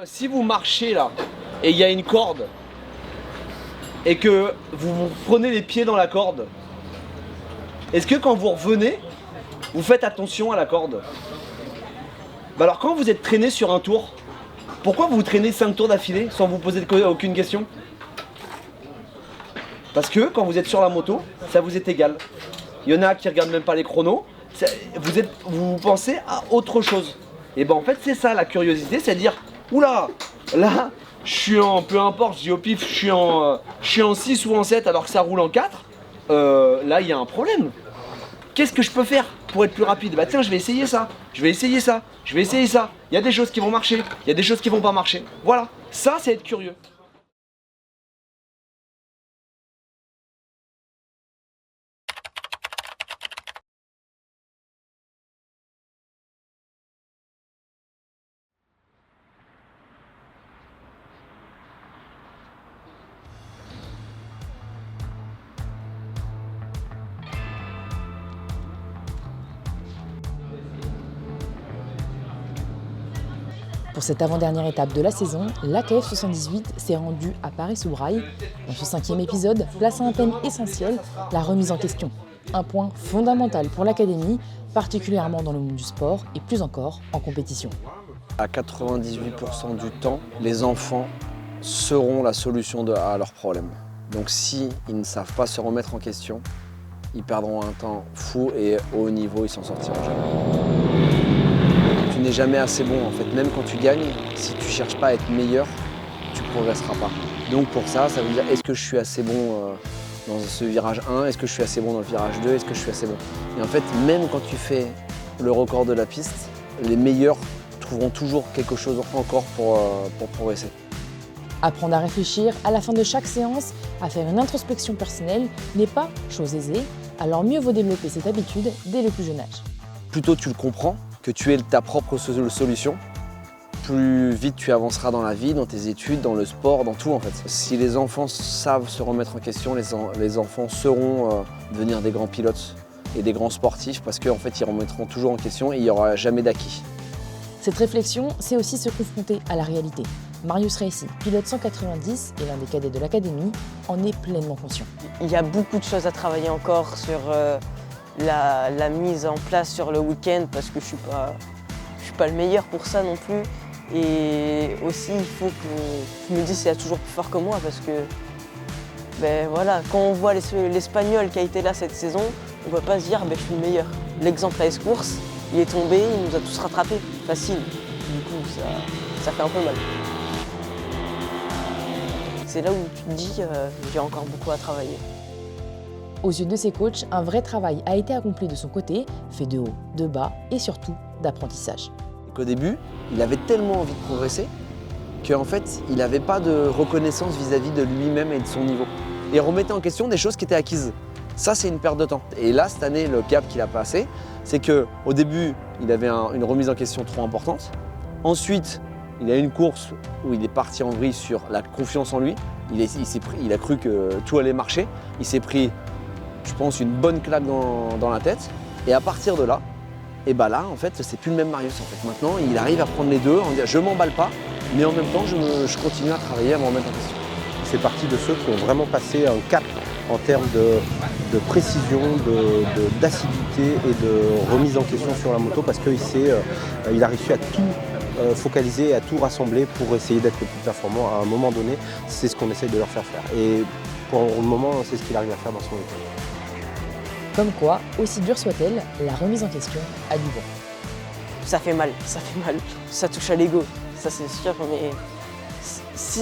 Si vous marchez là, et il y a une corde, et que vous prenez les pieds dans la corde, est-ce que quand vous revenez, vous faites attention à la corde? Bah alors quand vous êtes traîné sur un tour, pourquoi vous traînez 5 tours d'affilée sans vous poser aucune question? Parce que quand vous êtes sur la moto, ça vous est égal. Il y en a qui regardent même pas les chronos, vous pensez à autre chose. Et ben en fait c'est ça la curiosité, c'est à dire, oula, là, je suis en, peu importe, je dis au pif, je suis en 6 ou en 7 alors que ça roule en 4, là il y a un problème. Qu'est-ce que je peux faire pour être plus rapide? Bah tiens, je vais essayer ça, je vais essayer ça, je vais essayer ça. Il y a des choses qui vont marcher, il y a des choses qui vont pas marcher. Voilà, ça c'est être curieux. Pour cette avant-dernière étape de la saison, l'AKF 78 s'est rendu à Paris-sous-Braille. Dans ce 5e épisode, place à un thème essentiel, la remise en question. Un point fondamental pour l'académie, particulièrement dans le monde du sport et plus encore en compétition. À 98% du temps, les enfants seront la solution à leurs problèmes. Donc si ils ne savent pas se remettre en question, ils perdront un temps fou et au haut niveau, ils s'en sortiront jamais. Tu n'es jamais assez bon en fait, même quand tu gagnes, si tu ne cherches pas à être meilleur, tu ne progresseras pas. Donc pour ça, ça veut dire est-ce que je suis assez bon dans ce virage 1, est-ce que je suis assez bon dans le virage 2, est-ce que je suis assez bon? Et en fait, même quand tu fais le record de la piste, les meilleurs trouveront toujours quelque chose encore pour progresser. Apprendre à réfléchir à la fin de chaque séance, à faire une introspection personnelle n'est pas chose aisée, alors mieux vaut développer cette habitude dès le plus jeune âge. Plus tôt tu le comprends, que tu es ta propre solution, plus vite tu avanceras dans la vie, dans tes études, dans le sport, dans tout en fait. Si les enfants savent se remettre en question, les enfants sauront devenir des grands pilotes et des grands sportifs parce qu'en fait ils remettront toujours en question et il n'y aura jamais d'acquis. Cette réflexion, c'est aussi se confronter à la réalité. Marius Reissi, pilote 190 et l'un des cadets de l'académie, en est pleinement conscient. Il y a beaucoup de choses à travailler encore sur la mise en place sur le week-end parce que je suis pas le meilleur pour ça non plus. Et aussi, il faut que je me dise qu'il y a toujours plus fort que moi parce que voilà, quand on voit l'Espagnol qui a été là cette saison, on ne peut pas se dire je suis le meilleur. L'exemple à Escourse, il est tombé, il nous a tous rattrapés, facile. Du coup, ça fait un peu mal. C'est là où tu te dis j'ai encore beaucoup à travailler. Aux yeux de ses coachs, un vrai travail a été accompli de son côté, fait de haut, de bas et surtout d'apprentissage. Qu'au début, il avait tellement envie de progresser qu'en fait, il n'avait pas de reconnaissance vis-à-vis de lui-même et de son niveau. Il remettait en question des choses qui étaient acquises. Ça, c'est une perte de temps. Et là, cette année, le cap qu'il a passé, c'est qu'au début, il avait une remise en question trop importante. Ensuite, il a eu une course où il est parti en vrille sur la confiance en lui. Il a cru que tout allait marcher. Il s'est pris, je pense, une bonne claque dans la tête. Et à partir de là, là, en fait, c'est plus le même Marius. En fait. Maintenant, il arrive à prendre les deux, en disant je m'emballe pas, mais en même temps, je continue à travailler, à me remettre en question. Il fait partie de ceux qui ont vraiment passé un cap en termes de précision, d'assiduité et de remise en question sur la moto parce qu'il a réussi à tout focaliser, à tout rassembler pour essayer d'être le plus performant. À un moment donné, c'est ce qu'on essaye de leur faire faire. Et pour le moment, c'est ce qu'il arrive à faire dans son équipe. Comme quoi, aussi dure soit-elle, la remise en question a du bon. Ça fait mal, ça touche à l'ego, ça c'est sûr, mais si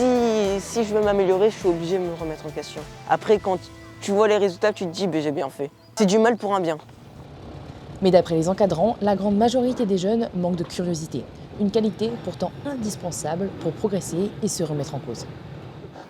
je veux m'améliorer, je suis obligé de me remettre en question. Après, quand tu vois les résultats, tu te dis j'ai bien fait. C'est du mal pour un bien. Mais d'après les encadrants, la grande majorité des jeunes manquent de curiosité, une qualité pourtant indispensable pour progresser et se remettre en cause.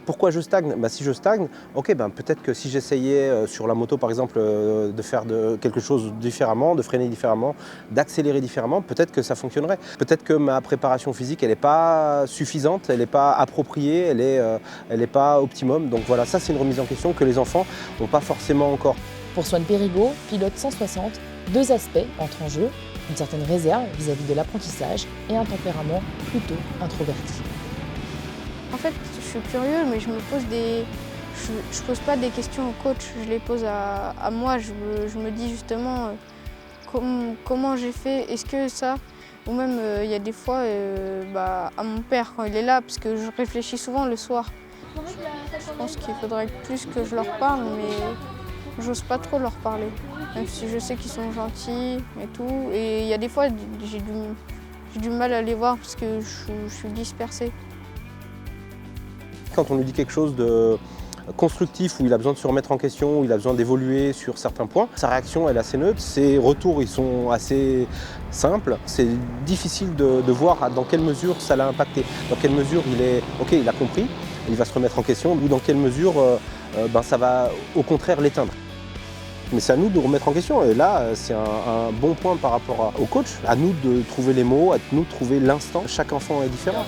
Pourquoi je stagne? Si je stagne, peut-être que si j'essayais sur la moto par exemple de faire quelque chose différemment, de freiner différemment, d'accélérer différemment, peut-être que ça fonctionnerait. Peut-être que ma préparation physique elle n'est pas suffisante, elle n'est pas appropriée, elle n'est pas optimum. Donc voilà, ça c'est une remise en question que les enfants n'ont pas forcément encore. Pour Swan Périgot, pilote 160, deux aspects entrent en jeu, une certaine réserve vis-à-vis de l'apprentissage et un tempérament plutôt introverti. En fait, je suis curieux, mais je pose pas des questions au coach, je les pose à moi. Je me dis justement comment j'ai fait, est-ce que ça, ou même il y a des fois à mon père quand il est là, parce que je réfléchis souvent le soir. Je pense qu'il faudrait plus que je leur parle, mais j'ose pas trop leur parler, même si je sais qu'ils sont gentils et tout. Et il y a des fois, j'ai du mal à les voir parce que je suis dispersée. Quand on lui dit quelque chose de constructif, où il a besoin de se remettre en question, où il a besoin d'évoluer sur certains points, sa réaction elle est assez neutre, ses retours ils sont assez simples. C'est difficile de voir dans quelle mesure ça l'a impacté, dans quelle mesure il a compris, il va se remettre en question, ou dans quelle mesure ça va au contraire l'éteindre. Mais c'est à nous de remettre en question, et là c'est un bon point par rapport au coach, à nous de trouver les mots, à nous de trouver l'instant. Chaque enfant est différent.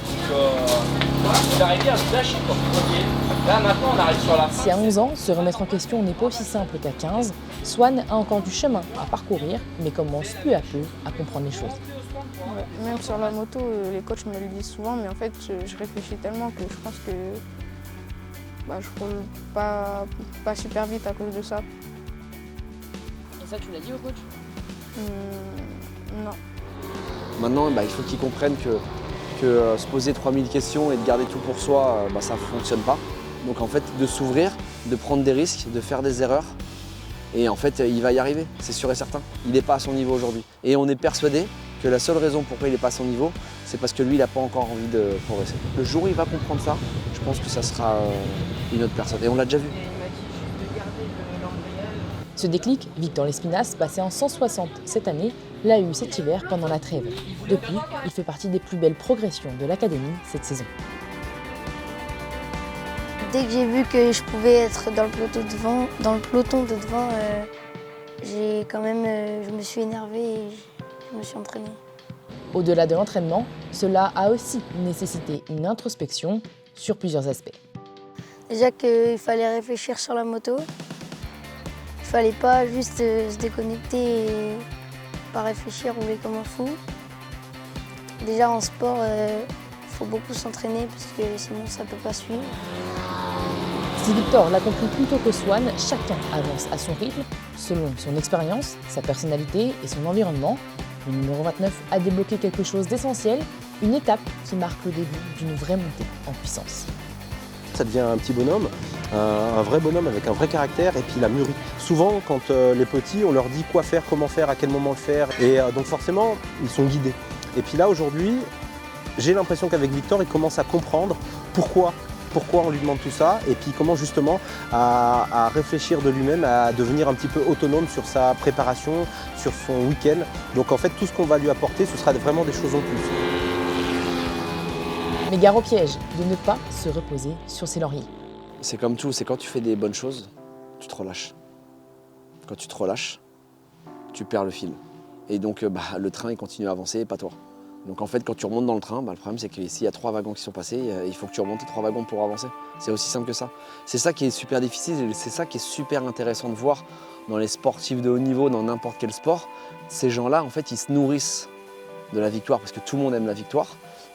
Là maintenant on arrive sur la fin. Si à 11 ans, se remettre en question n'est pas aussi simple qu'à 15, Swan a encore du chemin à parcourir, mais commence peu à peu à comprendre les choses. Ouais, même sur la moto, les coachs me le disent souvent, mais en fait, je réfléchis tellement que je pense que je roule pas super vite à cause de ça. Et ça, tu l'as dit au coach ? Non. Maintenant, il faut qu'ils comprennent que se poser 3000 questions et de garder tout pour soi, ça ne fonctionne pas. Donc en fait, de s'ouvrir, de prendre des risques, de faire des erreurs. Et en fait, il va y arriver, c'est sûr et certain. Il n'est pas à son niveau aujourd'hui. Et on est persuadé que la seule raison pourquoi il n'est pas à son niveau, c'est parce que lui, il n'a pas encore envie de progresser. Le jour où il va comprendre ça, je pense que ça sera une autre personne. Et on l'a déjà vu. Ce déclic, Victor Lespinasse, passé en 160 cette année, l'a eu cet hiver pendant la trêve. Depuis, il fait partie des plus belles progressions de l'académie cette saison. Dès que j'ai vu que je pouvais être dans le peloton de devant, je me suis énervée et je me suis entraînée. Au-delà de l'entraînement, cela a aussi nécessité une introspection sur plusieurs aspects. Déjà qu'il fallait réfléchir sur la moto. Il fallait pas juste se déconnecter et pas réfléchir, rouler comme un fou. Déjà en sport, il faut beaucoup s'entraîner parce que sinon ça peut pas suivre. Si Victor l'a compris plus tôt que Swan, chacun avance à son rythme, selon son expérience, sa personnalité et son environnement. Le numéro 29 a débloqué quelque chose d'essentiel, une étape qui marque le début d'une vraie montée en puissance. Ça devient un petit bonhomme, un vrai bonhomme avec un vrai caractère, et puis il a mûri. Souvent, quand les petits, on leur dit quoi faire, comment faire, à quel moment le faire, et donc forcément, ils sont guidés. Et puis là, aujourd'hui, j'ai l'impression qu'avec Victor, il commence à comprendre pourquoi on lui demande tout ça, et puis comment justement à réfléchir de lui-même, à devenir un petit peu autonome sur sa préparation, sur son week-end. Donc en fait, tout ce qu'on va lui apporter, ce sera vraiment des choses en plus. Mais gare au piège de ne pas se reposer sur ses lauriers. C'est comme tout, c'est quand tu fais des bonnes choses, tu te relâches. Quand tu te relâches, tu perds le fil. Et donc le train il continue à avancer et pas toi. Donc en fait quand tu remontes dans le train, le problème c'est que s'il y a 3 wagons qui sont passés, il faut que tu remontes les 3 wagons pour avancer. C'est aussi simple que ça. C'est ça qui est super difficile et c'est ça qui est super intéressant de voir dans les sportifs de haut niveau, dans n'importe quel sport. Ces gens-là en fait ils se nourrissent de la victoire parce que tout le monde aime la victoire.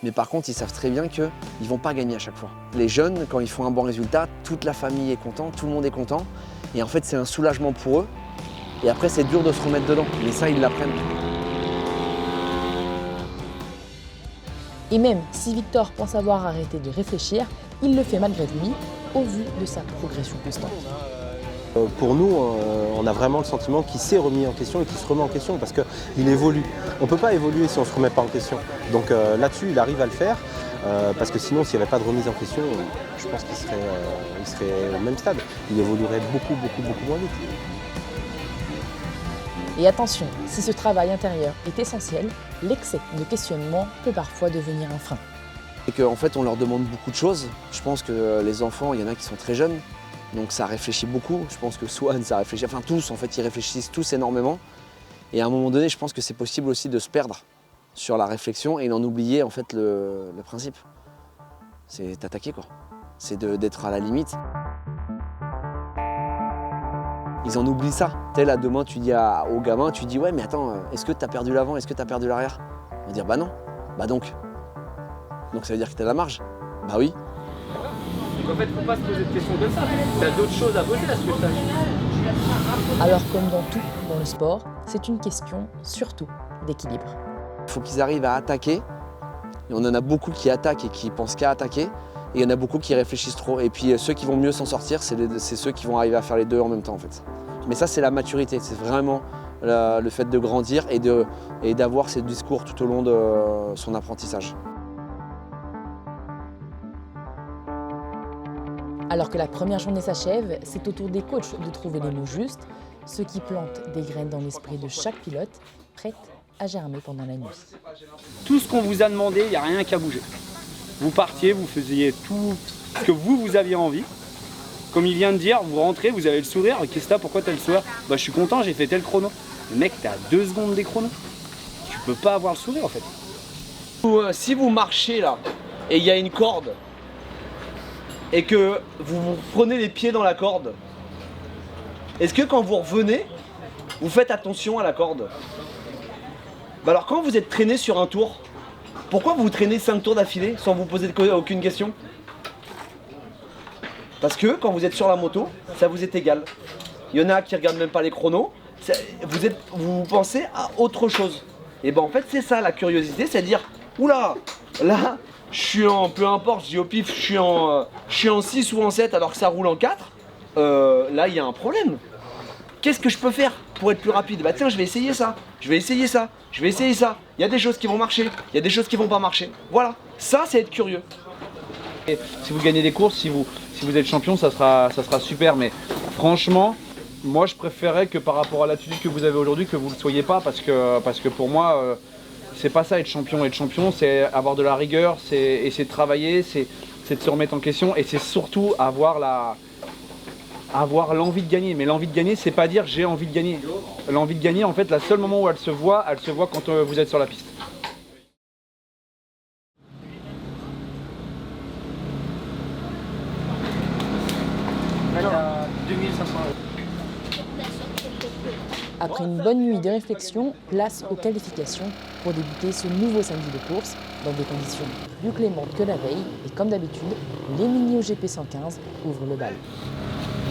Mais par contre, ils savent très bien qu'ils ne vont pas gagner à chaque fois. Les jeunes, quand ils font un bon résultat, toute la famille est contente, tout le monde est content. Et en fait, c'est un soulagement pour eux. Et après, c'est dur de se remettre dedans. Mais ça, ils l'apprennent. Et même si Victor pense avoir arrêté de réfléchir, il le fait malgré lui, au vu de sa progression constante. Pour nous, on a vraiment le sentiment qu'il s'est remis en question et qu'il se remet en question parce qu'il évolue. On ne peut pas évoluer si on ne se remet pas en question. Donc là-dessus, il arrive à le faire parce que sinon, s'il n'y avait pas de remise en question, je pense qu'il serait au même stade. Il évoluerait beaucoup moins vite. Et attention, si ce travail intérieur est essentiel, l'excès de questionnement peut parfois devenir un frein. Et qu'en fait, on leur demande beaucoup de choses. Je pense que les enfants, il y en a qui sont très jeunes. Donc ça réfléchit beaucoup, je pense que Swan, ça réfléchit, enfin tous en fait, ils réfléchissent tous énormément. Et à un moment donné, je pense que c'est possible aussi de se perdre sur la réflexion et d'en oublier en fait le principe. C'est d'attaquer quoi, c'est d'être à la limite. ils en oublient ça. Tel à demain, tu dis aux gamins, tu dis ouais, mais attends, est-ce que tu as perdu l'avant, est-ce que tu as perdu l'arrière? Ils vont dire bah non, bah donc. Donc ça veut dire que tu as la marge? Bah oui. Donc en fait, faut pas se poser de questions comme ça. Tu as d'autres choses à poser à ce que tu Alors comme dans tout dans le sport, c'est une question surtout d'équilibre. Il faut qu'ils arrivent à attaquer. Et on en a beaucoup qui attaquent et qui pensent qu'à attaquer. Et il y en a beaucoup qui réfléchissent trop. Et puis ceux qui vont mieux s'en sortir, c'est ceux qui vont arriver à faire les deux en même temps en fait. Mais ça c'est la maturité, c'est vraiment le fait de grandir et d'avoir ces discours tout au long de son apprentissage. Alors que la première journée s'achève, c'est au tour des coachs de trouver les mots justes, ceux qui plantent des graines dans l'esprit de chaque pilote, prête à germer pendant la nuit. Tout ce qu'on vous a demandé, il n'y a rien qu'à bouger. Vous partiez, vous faisiez tout ce que vous aviez envie. Comme il vient de dire, vous rentrez, vous avez le sourire. Qu'est-ce que t'as? Pourquoi t'as le sourire? Bah je suis content, j'ai fait tel chrono. Le mec, t'es à 2 secondes des chronos. Tu peux pas avoir le sourire en fait. Si vous marchez là, et il y a une corde, et que vous prenez les pieds dans la corde, est-ce que quand vous revenez, vous faites attention à la corde? Bah alors quand vous êtes traîné sur un tour, pourquoi vous traînez 5 tours d'affilée sans vous poser aucune question? Parce que quand vous êtes sur la moto, ça vous est égal. Il y en a qui regardent même pas les chronos, vous pensez à autre chose. Et ben en fait c'est ça la curiosité, c'est à dire, oula, là, je suis en, peu importe, je dis au pif, je suis en 6 ou en 7 alors que ça roule en 4, là il y a un problème. Qu'est-ce que je peux faire pour être plus rapide? Bah tiens, je vais essayer ça, je vais essayer ça, je vais essayer ça. Il y a des choses qui vont marcher, il y a des choses qui vont pas marcher. Voilà, ça c'est être curieux. Et si vous gagnez des courses, si vous êtes champion, ça sera super. Mais franchement, moi je préférerais que par rapport à l'attitude que vous avez aujourd'hui, que vous ne le soyez pas, parce que pour moi, c'est pas ça être champion. Être champion, c'est avoir de la rigueur, c'est essayer de travailler, c'est de se remettre en question et c'est surtout avoir l'envie de gagner. Mais l'envie de gagner, c'est pas dire j'ai envie de gagner. L'envie de gagner, en fait, le seul moment où elle se voit quand vous êtes sur la piste. Après une bonne nuit de réflexion, place aux qualifications pour débuter ce nouveau samedi de course dans des conditions plus clémentes que la veille. Et comme d'habitude, les mini GP 115 ouvrent le bal.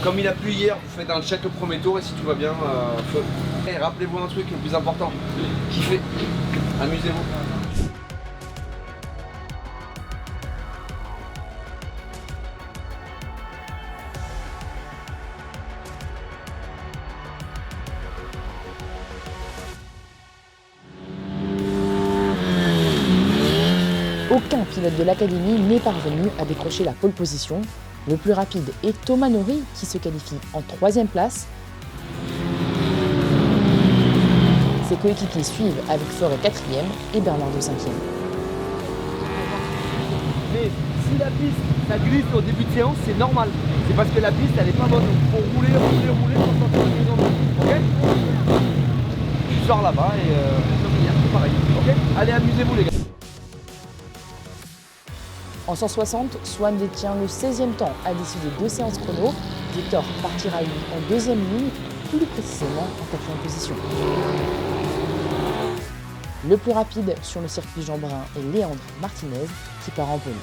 Comme il a plu hier, vous faites un check au premier tour et si tout va bien, feu. Et rappelez-vous un truc le plus important, kiffez, amusez-vous. Aucun pilote de l'académie n'est parvenu à décrocher la pole position. Le plus rapide est Thomas Nori qui se qualifie en 3e place. Ses coéquipiers suivent avec Forêt 4e et Bernardo 5e. Mais si la piste, ça glisse au début de séance, c'est normal. C'est parce que la piste, elle est pas bonne. Il faut rouler pour sortir le million. Ok? Tu sors là-bas et c'est pareil. Ok? Allez, amusez-vous les gars. En 160, Swan détient le 16e temps à l'issue de 2 séances chrono. Victor partira lui en 2e ligne, plus précisément en 4e position. Le plus rapide sur le circuit Jean-Brun est Léandre Martinez qui part en pole.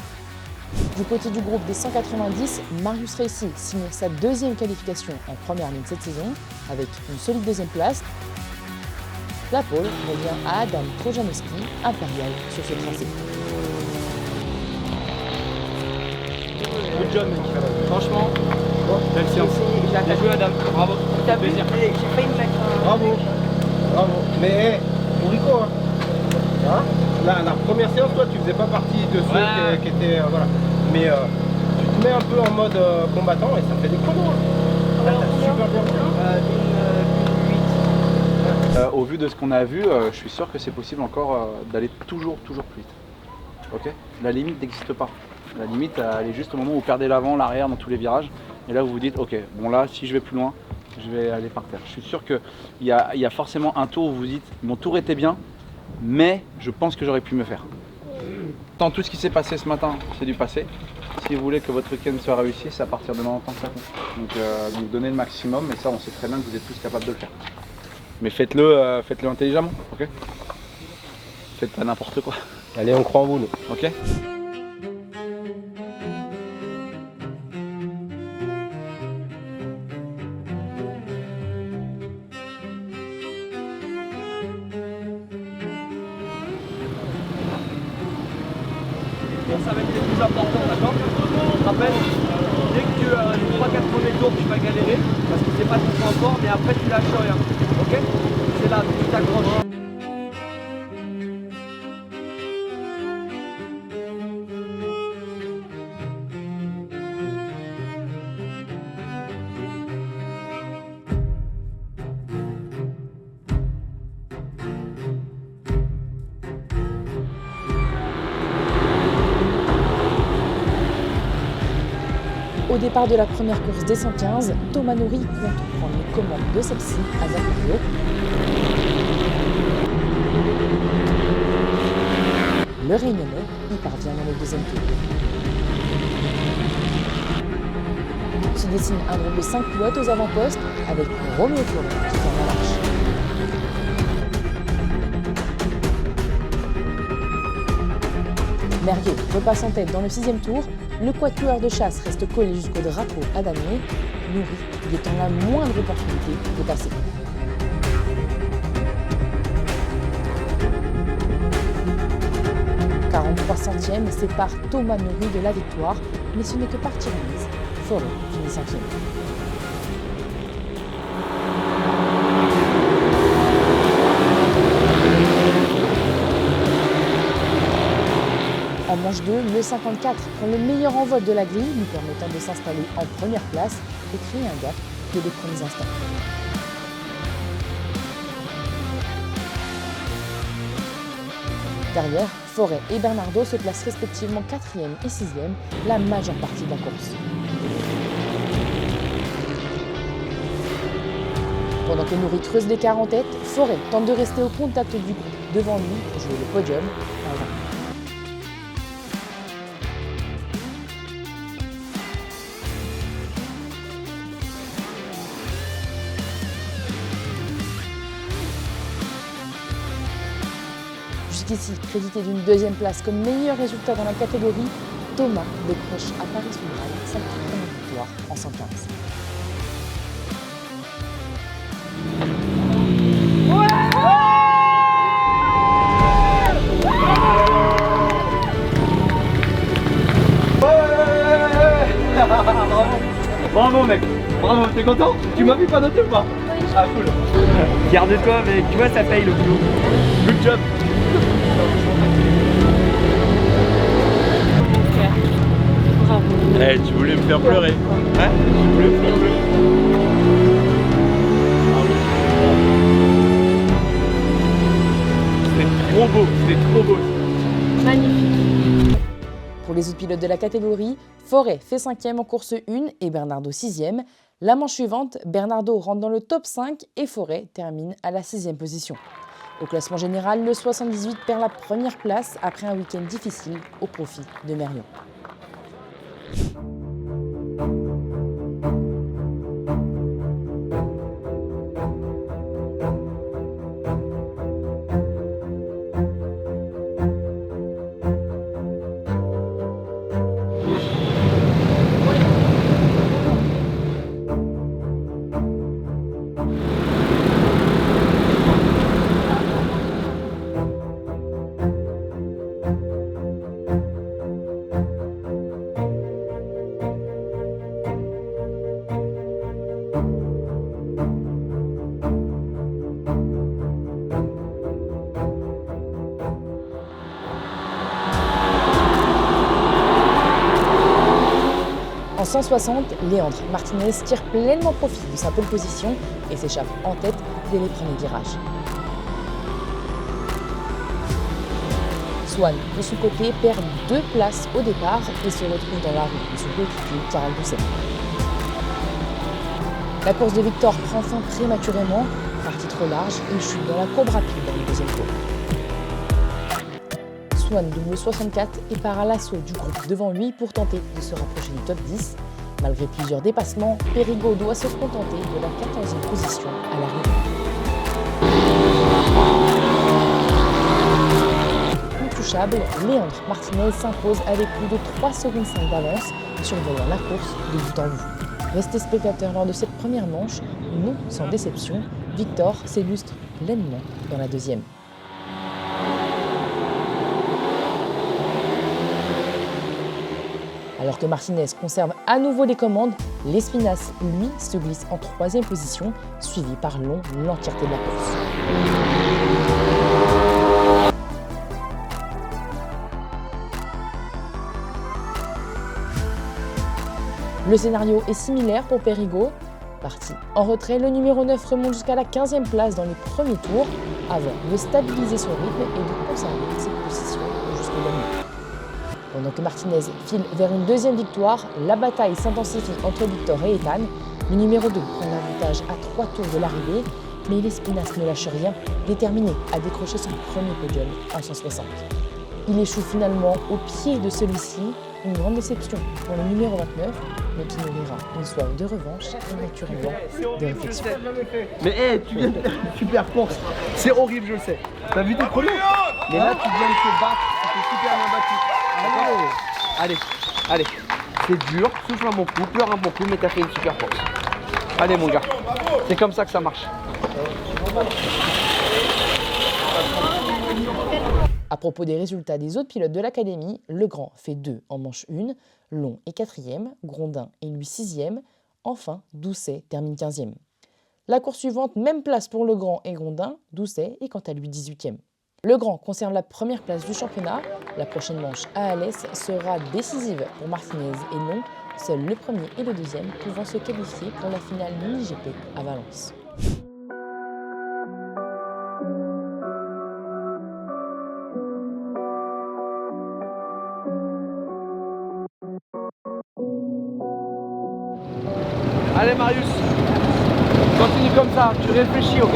Du côté du groupe des 190, Marius Racing signe sa 2e qualification en première ligne cette saison avec une solide 2e place. La pole revient à Adam Trojanowski, impérial sur ce tracé. Good job mec. Franchement, belle séance. Bien joué Adam, bravo. T'as vu, j'ai failli me mettre un... Bravo, bravo. Mais Bourrico, hein, la première séance, toi, tu faisais pas partie de ceux qui étaient... voilà. Mais tu te mets un peu en mode combattant et ça fait des chronos. Hein. Là, t'as super bien fait. Au vu de ce qu'on a vu, je suis sûr que c'est possible encore d'aller toujours plus vite. Ok? La limite n'existe pas. La limite, elle est juste au moment où vous perdez l'avant, l'arrière dans tous les virages. Et là, vous vous dites, ok, bon là, si je vais plus loin, je vais aller par terre. Je suis sûr qu'il y a forcément un tour où vous vous dites, mon tour était bien, mais je pense que j'aurais pu me faire. Tant tout ce qui s'est passé ce matin, c'est du passé. si vous voulez que votre week-end soit réussi, c'est à partir de maintenant que ça compte. Donc donnez le maximum, et ça on sait très bien que vous êtes tous capables de le faire. Mais faites-le intelligemment, ok? Faites pas n'importe quoi. Allez, on croit en vous, nous. Ok? Ça va être les plus importants, d'accord? Je te rappelle, dès que les 3-4 premiers tours, tu vas galérer, parce que c'est pas ton point fort, mais après tu lâches rien, ok? C'est là, tu t'accroches. Au départ de la première course des 115, Thomas Nourry compte prendre les commandes de celle-ci à Zachariot. Le Réunionnais y parvient dans le deuxième tour. Se dessine un groupe de 5 pilotes aux avant-postes avec Roméo Florent qui ferme la marche. Merriot repasse en tête dans le 6e tour. Le quatuor de chasse reste collé jusqu'au drapeau à damier. Nourry y étant la moindre opportunité de passer. « 43 centièmes sépare Thomas Nourry de la victoire, mais ce n'est que partie remise. Forêt finit 5e. En manche 2, le 54 prend le meilleur envol de la grille, lui permettant de s'installer en première place et créer un gap dès les premiers instants. Derrière, Forêt et Bernardo se placent respectivement 4e et 6e la majeure partie de la course. Pendant que Nourry creuse l'écart en tête, Forêt tente de rester au contact du groupe devant lui pour jouer le podium en vain. Jusqu'ici, crédité d'une 2e place comme meilleur résultat dans la catégorie, Thomas décroche à Paris-Sous-Braille sa première victoire en 115. Bravo mec, bravo, t'es content? Tu m'as vu pas noter ou pas? Ah cool. Garde-toi mec, tu vois ça paye le boulot. Good job. Eh, tu voulais me faire pleurer. Hein? Tu voulais me faire pleurer. C'était trop beau, c'était trop beau. Magnifique. Pour les autres pilotes de la catégorie, Forêt fait 5e en course 1 et Bernardo 6e. La manche suivante, Bernardo rentre dans le top 5 et Forêt termine à la 6e position. Au classement général, le 78 perd la première place après un week-end difficile au profit de Merriot. En 160, Léandre Martinez tire pleinement profit de sa pole position et s'échappe en tête dès les premiers virages. Swan, de son côté, perd 2 places au départ et se retrouve dans la roue de son coéquipier Karel Doucet. La course de Victor prend fin prématurément, parti trop large, il chute dans la courbe rapide dans le deuxième tour. Antoine double 64 et part à l'assaut du groupe devant lui pour tenter de se rapprocher du top 10. Malgré plusieurs dépassements, Périgot doit se contenter de la 14e position à l'arrivée. Intouchable, Léandre Martinez s'impose avec plus de 3 secondes 5 d'avance, survolant la course de bout en bout. Resté spectateur lors de cette première manche, non sans déception, Victor s'illustre pleinement dans la deuxième. Alors que Martinez conserve à nouveau les commandes, l'Espinasse, lui, se glisse en 3e position, suivi par Long l'entièreté de la course. Le scénario est similaire pour Périgot. Parti en retrait, le numéro 9 remonte jusqu'à la 15e place dans les premiers tours, avant de stabiliser son rythme et de conserver cette position jusqu'au dernier. Pendant que Martinez file vers une deuxième victoire, la bataille s'intensifie entre Victor et Ethan. Le numéro 2 prend l'avantage à 3 tours de l'arrivée, mais l'Espinasse ne lâche rien, déterminé à décrocher son premier podium en 160. Il échoue finalement au pied de celui-ci, une grande déception pour le numéro 29, mais qui nourrira une soif de revanche et naturellement de réflexion. Mais tu viens de faire une super course. C'est horrible, je le sais. T'as vu tes chronos? Mais là, tu viens de te battre. Tu t'es super bien battu. Allez. C'est dur, souffle un bon coup, pleure un bon coup, mais t'as fait une super course. Allez, mon gars. C'est comme ça que ça marche. À propos des résultats des autres pilotes de l'académie, Legrand fait 2 en manche 1, Long est 4e, Grondin est lui 6e, enfin Doucet termine 15e. La course suivante, même place pour Legrand et Grondin, Doucet est quant à lui 18e. Legrand conserve la première place du championnat, la prochaine manche à Alès sera décisive pour Martinez et Long, seuls le premier et le deuxième pouvant se qualifier pour la finale mini-GP à Valence. Allez Marius, continue comme ça, tu réfléchis, ok?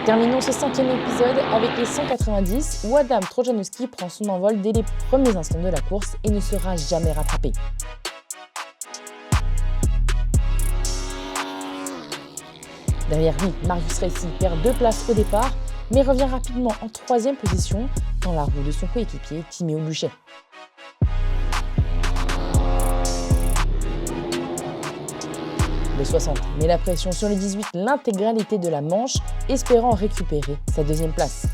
Terminons ce 5e épisode avec les 190 où Adam Trojanowski prend son envol dès les premiers instants de la course et ne sera jamais rattrapé. Derrière lui, Marius Racing perd 2 places au départ, mais revient rapidement en 3e position dans la roue de son coéquipier Timéo Buchet. Le 60 met la pression sur le 18 l'intégralité de la manche, espérant récupérer sa 2e place.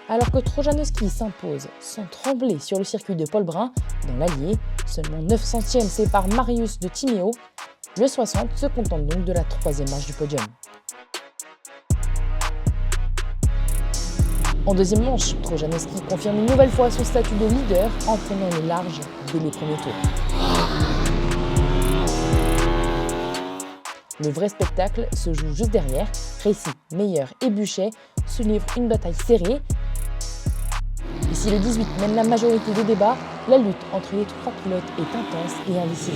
Alors que Trojanowski s'impose sans trembler sur le circuit de Paul Brun, dans l'Allier, seulement 9 centièmes séparent Marius de Timéo. Le 60 se contente donc de la 3e marche du podium. En deuxième manche, Trojanowski confirme une nouvelle fois son statut de leader en prenant le large dès les premiers tours. Le vrai spectacle se joue juste derrière. Récy, Meyer et Buchet se livrent une bataille serrée. Et si le 18 mène la majorité des débats, la lutte entre les 3 pilotes est intense et indécise.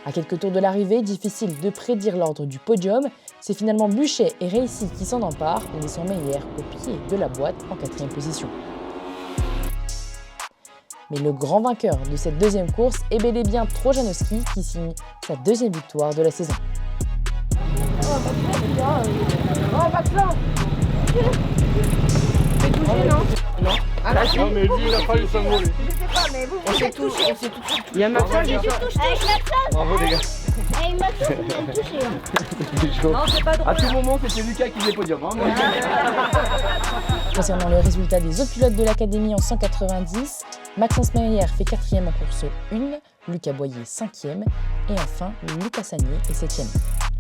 À quelques tours de l'arrivée, difficile de prédire l'ordre du podium, c'est finalement Buchet et Récy qui s'en emparent, laissant Meyer au pied de la boîte en 4e position. Mais le grand vainqueur de cette deuxième course est bel et bien Trojanowski qui signe sa 2e victoire de la saison. C'est touché, non? Non. Ah bah, Non mais lui il a fallu s'envoler. je sais pas, mais vous, On s'est touché, Il y a Maxence, j'ai Bravo les gars. il m'a touché. Non, c'est pas drôle. À tout moment, c'était Lucas qui faisait podium. Hein, Concernant le résultat des autres pilotes de l'académie en 190, Maxence Meyer fait 4e en course 1, Lucas Boyer 5e et enfin Lucas Sagnier est 7e.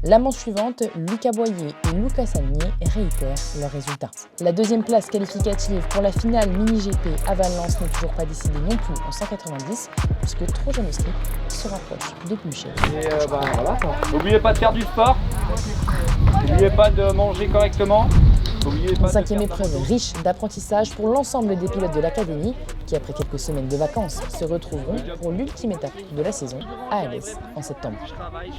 La manche suivante, Lucas Boyer et Lucas Sagnier réitèrent leurs résultats. La 2e place qualificative pour la finale mini-GP à Valence n'est toujours pas décidée non plus en 190 puisque Trojanowski se rapproche de Buchet. Et voilà quoi. N'oubliez pas de faire du sport. N'oubliez pas de manger correctement. Une 5e épreuve riche d'apprentissage pour l'ensemble des pilotes de l'académie qui, après quelques semaines de vacances, se retrouveront pour l'ultime étape de la saison à Alès en septembre. Je travaille.